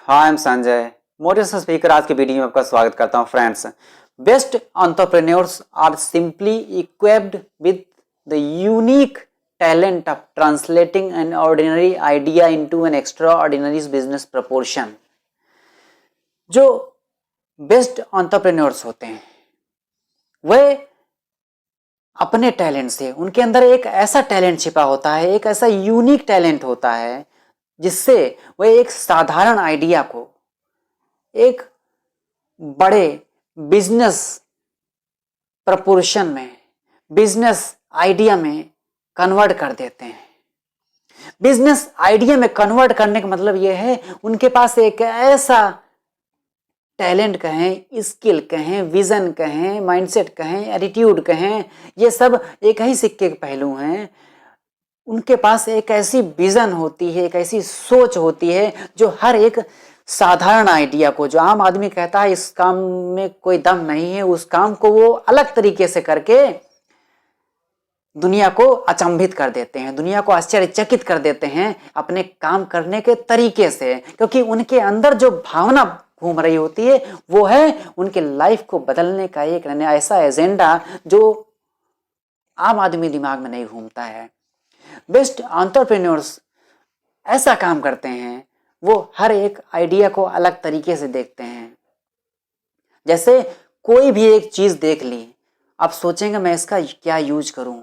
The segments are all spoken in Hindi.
Hi I am Sanjay, motivational speaker. आज के वीडियो में आपका स्वागत करता हूं। Friends, best entrepreneurs are simply equipped with the unique talent of translating an ordinary idea into an extraordinary business proportion. जो बेस्ट एंटरप्रेन्योर्स होते हैं वे अपने टैलेंट से, उनके अंदर एक ऐसा टैलेंट छिपा होता है, एक ऐसा यूनिक टैलेंट होता है जिससे वह एक साधारण आइडिया को एक बड़े बिजनेस प्रपोर्शन में, बिजनेस आइडिया में कन्वर्ट कर देते हैं। बिजनेस आइडिया में कन्वर्ट करने का मतलब यह है उनके पास एक ऐसा टैलेंट कहें, स्किल कहें, विजन कहें, माइंडसेट कहें, एटीट्यूड कहें, ये सब एक ही सिक्के के पहलू हैं। उनके पास एक ऐसी विजन होती है, एक ऐसी सोच होती है जो हर एक साधारण आइडिया को, जो आम आदमी कहता है इस काम में कोई दम नहीं है, उस काम को वो अलग तरीके से करके दुनिया को अचंभित कर देते हैं, दुनिया को आश्चर्यचकित कर देते हैं अपने काम करने के तरीके से। क्योंकि उनके अंदर जो भावना घूम रही होती है वो है उनके लाइफ को बदलने का एक ऐसा एजेंडा जो आम आदमी दिमाग में नहीं घूमता है। बेस्ट एंटरप्रेन्योर्स ऐसा काम करते हैं, वो हर एक आइडिया को अलग तरीके से देखते हैं। जैसे कोई भी एक चीज देख ली, आप सोचेंगे मैं इसका क्या यूज करूं,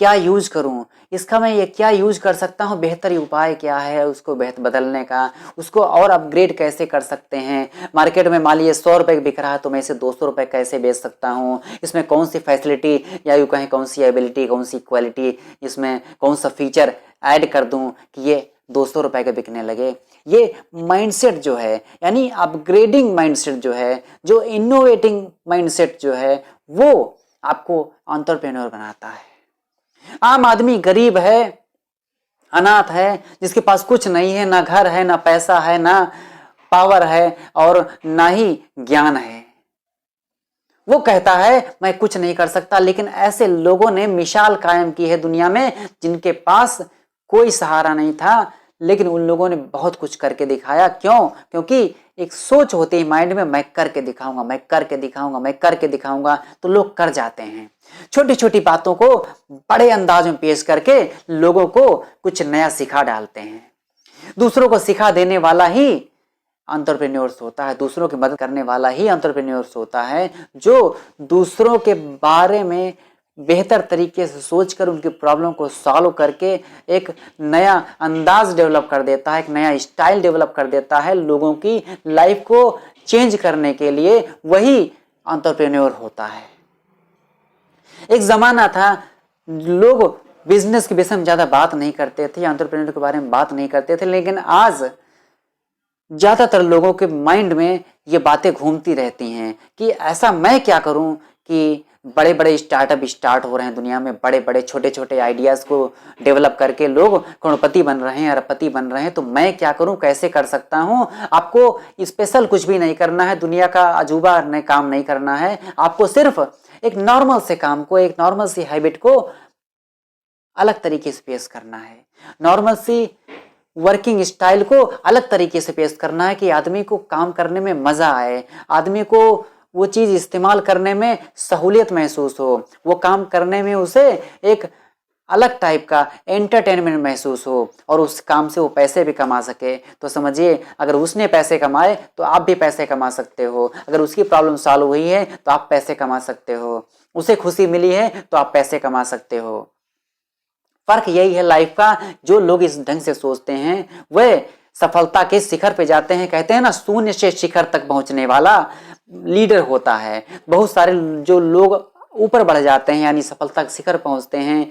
क्या यूज करूं, इसका मैं ये क्या यूज कर सकता हूं, बेहतर उपाय क्या है उसको बेहतर बदलने का, उसको और अपग्रेड कैसे कर सकते हैं। मार्केट में मान लीजिए 100 रुपए बिक रहा है तो मैं इसे 200 रुपए कैसे बेच सकता हूं, इसमें कौन सी फैसिलिटी या यूं कहें कौन सी एबिलिटी, कौन सी क्वालिटी, इसमें कौन सा फीचर ऐड कर दूं कि ये 200 रुपए के बिकने लगे। ये माइंडसेट जो है, यानी अपग्रेडिंग माइंडसेट जो है, जो इनोवेटिंग माइंडसेट जो है, वो आपको एंटरप्रेन्योर बनाता है। आम आदमी गरीब है, अनाथ है, जिसके पास कुछ नहीं है, ना घर है, ना पैसा है, ना पावर है और ना ही ज्ञान है, वो कहता है मैं कुछ नहीं कर सकता। लेकिन ऐसे लोगों ने मिसाल कायम की है दुनिया में, जिनके पास कोई सहारा नहीं था लेकिन उन लोगों ने बहुत कुछ करके दिखाया। क्यों? क्योंकि एक सोच होती है माइंड में, मैं करके दिखाऊंगा, मैं करके दिखाऊंगा, मैं करके दिखाऊंगा, तो लोग कर जाते हैं। छोटी छोटी बातों को बड़े अंदाज में पेश करके लोगों को कुछ नया सिखा डालते हैं। दूसरों को सिखा देने वाला ही एंटरप्रेन्योर्स होता है, दूसरों की मदद करने वाला ही एंटरप्रेन्योर्स होता है, जो दूसरों के बारे में बेहतर तरीके से सोचकर उनकी प्रॉब्लम को सॉल्व करके एक नया अंदाज डेवलप कर देता है, एक नया स्टाइल डेवलप कर देता है लोगों की लाइफ को चेंज करने के लिए। वही एंटरप्रेन्योर होता है। एक जमाना था लोग बिजनेस के विषय में ज्यादा बात नहीं करते थे, एंटरप्रेन्योर के बारे में बात नहीं करते थे, लेकिन आज ज्यादातर लोगों के माइंड में ये बातें घूमती रहती हैं कि ऐसा मैं क्या करूं कि बड़े बड़े स्टार्टअप स्टार्ट हो रहे हैं दुनिया में, बड़े बड़े छोटे छोटे आइडियाज को डेवलप करके लोग करोड़पति बन रहे हैं, अरबपति बन रहे हैं, तो मैं क्या करूं, कैसे कर सकता हूं। आपको स्पेशल कुछ भी नहीं करना है, दुनिया का अजूबा ने काम नहीं करना है, आपको सिर्फ एक नॉर्मल से काम को, एक नॉर्मल सी हैबिट को अलग तरीके से पेश करना है, नॉर्मल सी वर्किंग स्टाइल को अलग तरीके से पेश करना है कि आदमी को काम करने में मजा आए, आदमी को वो चीज इस्तेमाल करने में सहूलियत महसूस हो, वो काम करने में उसे एक अलग टाइप का एंटरटेनमेंट महसूस हो और उस काम से वो पैसे भी कमा सके। तो समझिए, अगर उसने पैसे कमाए तो आप भी पैसे कमा सकते हो, अगर उसकी प्रॉब्लम सॉल्व हुई है तो आप पैसे कमा सकते हो, उसे खुशी मिली है तो आप पैसे कमा सकते हो। फर्क यही है लाइफ का। जो लोग इस ढंग से सोचते हैं वे सफलता के शिखर पे जाते हैं। कहते हैं ना, शून्य से शिखर तक पहुंचने वाला लीडर होता है। बहुत सारे जो लोग ऊपर बढ़ जाते हैं यानी सफलता के शिखर पहुंचते हैं,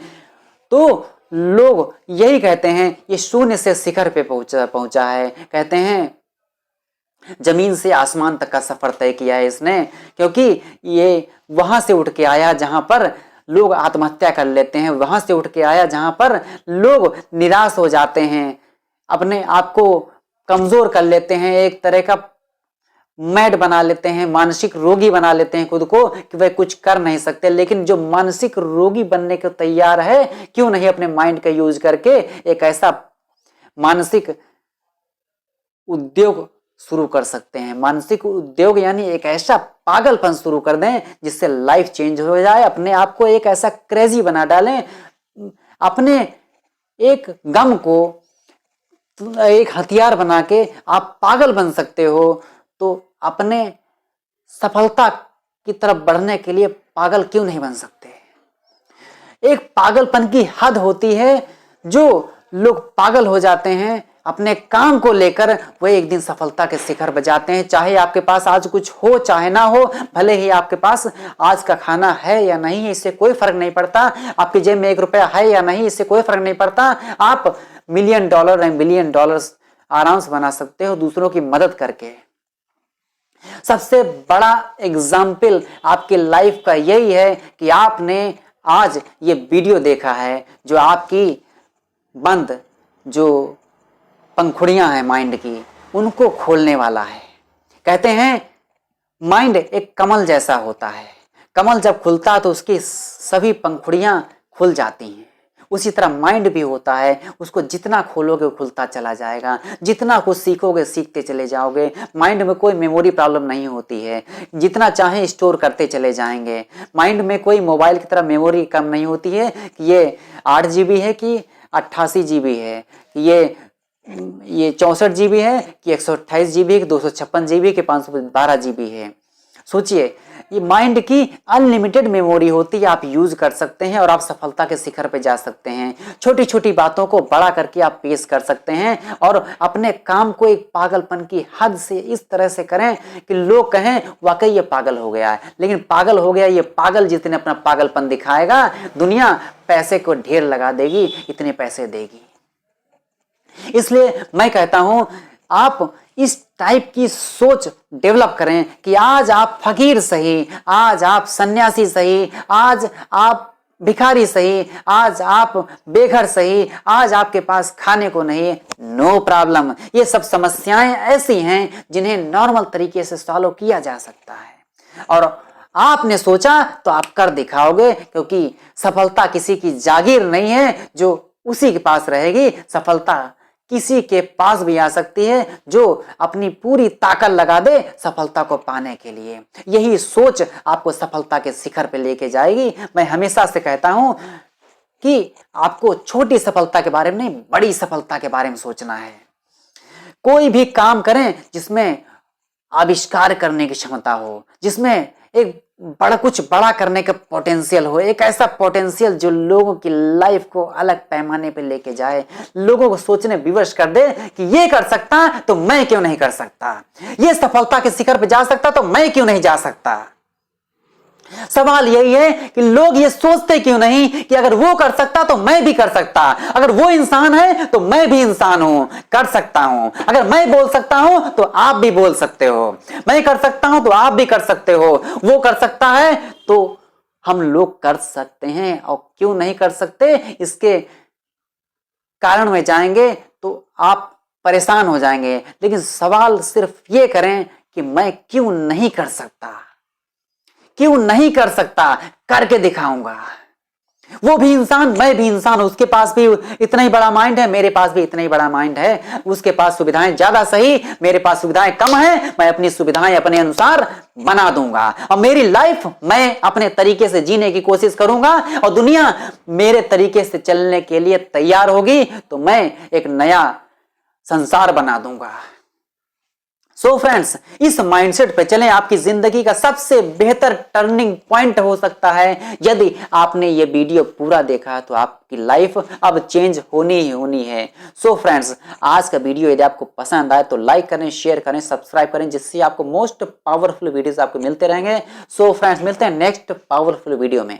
तो लोग यही कहते हैं ये शून्य से शिखर पे पहुंचा है। कहते हैं जमीन से आसमान तक का सफर तय किया है इसने, क्योंकि ये वहां से उठ के आया जहां पर लोग आत्महत्या कर लेते हैं, वहां से उठ के आया जहां पर लोग निराश हो जाते हैं, अपने आप को कमजोर कर लेते हैं, एक तरह का मैड बना लेते हैं, मानसिक रोगी बना लेते हैं खुद को कि वह कुछ कर नहीं सकते। लेकिन जो मानसिक रोगी बनने को तैयार है, क्यों नहीं अपने माइंड का यूज करके एक ऐसा मानसिक उद्योग शुरू कर सकते हैं। मानसिक उद्योग यानी एक ऐसा पागलपन शुरू कर दें जिससे लाइफ चेंज हो जाए। अपने आप को एक ऐसा क्रेजी बना डालें, अपने एक गम को एक हथियार बना के आप पागल बन सकते हो। तो अपने सफलता की तरफ बढ़ने के लिए पागल क्यों नहीं बन सकते? एक पागलपन की हद होती है, जो लोग पागल हो जाते हैं अपने काम को लेकर, वो एक दिन सफलता के शिखर बजाते हैं। चाहे आपके पास आज कुछ हो चाहे ना हो, भले ही आपके पास आज का खाना है या नहीं, इससे कोई फर्क नहीं पड़ता। आपकी जेब में 1 रुपया है या नहीं, इससे कोई फर्क नहीं पड़ता। आप $1 मिलियन या बिलियन डॉलर्स आराम से बना सकते हो दूसरों की मदद करके। सबसे बड़ा एग्जाम्पल आपकी लाइफ का यही है कि आपने आज ये वीडियो देखा है, जो आपकी बंद जो पंखुड़ियां हैं माइंड की, उनको खोलने वाला है। कहते हैं माइंड एक कमल जैसा होता है, कमल जब खुलता है तो उसकी सभी पंखुड़ियां खुल जाती हैं। उसी तरह माइंड भी होता है, उसको जितना खोलोगे खुलता चला जाएगा, जितना कुछ सीखोगे सीखते चले जाओगे। माइंड में कोई मेमोरी प्रॉब्लम नहीं होती है, जितना चाहे स्टोर करते चले जाएंगे। माइंड में कोई मोबाइल की तरह मेमोरी कम नहीं होती है कि ये 8 GB है कि 88 GB है, कि ये 64 GB है कि 128 GB कि 256 GB कि 512 GB है। सोचिए, ये माइंड की अनलिमिटेड मेमोरी होती है, आप यूज कर सकते हैं और आप सफलता के शिखर पे जा सकते हैं। छोटी छोटी बातों को बड़ा करके आप पेश कर सकते हैं और अपने काम को एक पागलपन की हद से इस तरह से करें कि लोग कहें वाकई ये पागल हो गया है। लेकिन पागल हो गया, ये पागल जितने अपना पागलपन दिखाएगा, दुनिया पैसे को ढेर लगा देगी, इतने पैसे देगी। इसलिए मैं कहता हूं, आप इस टाइप की सोच डेवलप करें कि आज आप फकीर सही, आज आप सन्यासी सही, आज आप भिखारी सही, आज आप बेघर सही, आज आपके पास खाने को नहीं, नो प्रॉब्लम। ये सब समस्याएं ऐसी हैं जिन्हें नॉर्मल तरीके से सॉल्व किया जा सकता है। और आपने सोचा तो आप कर दिखाओगे, क्योंकि सफलता किसी की जागीर नहीं है जो उसी के पास रहेगी। सफलता किसी के पास भी आ सकती है जो अपनी पूरी ताकत लगा दे सफलता को पाने के लिए। यही सोच आपको सफलता के शिखर पे लेके जाएगी। मैं हमेशा से कहता हूं कि आपको छोटी सफलता के बारे में नहीं, बड़ी सफलता के बारे में सोचना है। कोई भी काम करें जिसमें आविष्कार करने की क्षमता हो, जिसमें एक कुछ बड़ा करने का पोटेंशियल हो, एक ऐसा पोटेंशियल जो लोगों की लाइफ को अलग पैमाने पे लेके जाए, लोगों को सोचने विवश कर दे कि ये कर सकता तो मैं क्यों नहीं कर सकता, ये सफलता के शिखर पे जा सकता तो मैं क्यों नहीं जा सकता। सवाल यही है कि लोग ये सोचते क्यों नहीं कि अगर वो कर सकता तो मैं भी कर सकता, अगर वो इंसान है तो मैं भी इंसान हूं, कर सकता हूं, अगर मैं बोल सकता हूं तो आप भी बोल सकते हो, मैं कर सकता हूं तो आप भी कर सकते हो, वो कर सकता है तो हम लोग कर सकते हैं। और क्यों नहीं कर सकते, इसके कारण में जाएंगे तो आप परेशान हो जाएंगे। लेकिन सवाल सिर्फ ये करें कि मैं क्यों नहीं कर सकता, क्यों नहीं कर सकता, करके दिखाऊंगा। वो भी इंसान, मैं भी इंसान, उसके पास भी इतना ही बड़ा माइंड है, मेरे पास भी इतना ही बड़ा माइंड है। उसके पास सुविधाएं ज्यादा सही, मेरे पास सुविधाएं कम है, मैं अपनी सुविधाएं अपने अनुसार बना दूंगा और मेरी लाइफ मैं अपने तरीके से जीने की कोशिश करूंगा और दुनिया मेरे तरीके से चलने के लिए तैयार होगी तो मैं एक नया संसार बना दूंगा। सो फ्रेंड्स, इस माइंडसेट पे चलें। आपकी जिंदगी का सबसे बेहतर टर्निंग पॉइंट हो सकता है यदि आपने ये वीडियो पूरा देखा, तो आपकी लाइफ अब चेंज होनी ही होनी है। सो फ्रेंड्स, आज का वीडियो यदि आपको पसंद आए तो लाइक करें, शेयर करें, सब्सक्राइब करें, जिससे आपको मोस्ट पावरफुल वीडियोस आपको मिलते रहेंगे। सो फ्रेंड्स, मिलते हैं नेक्स्ट पावरफुल वीडियो में।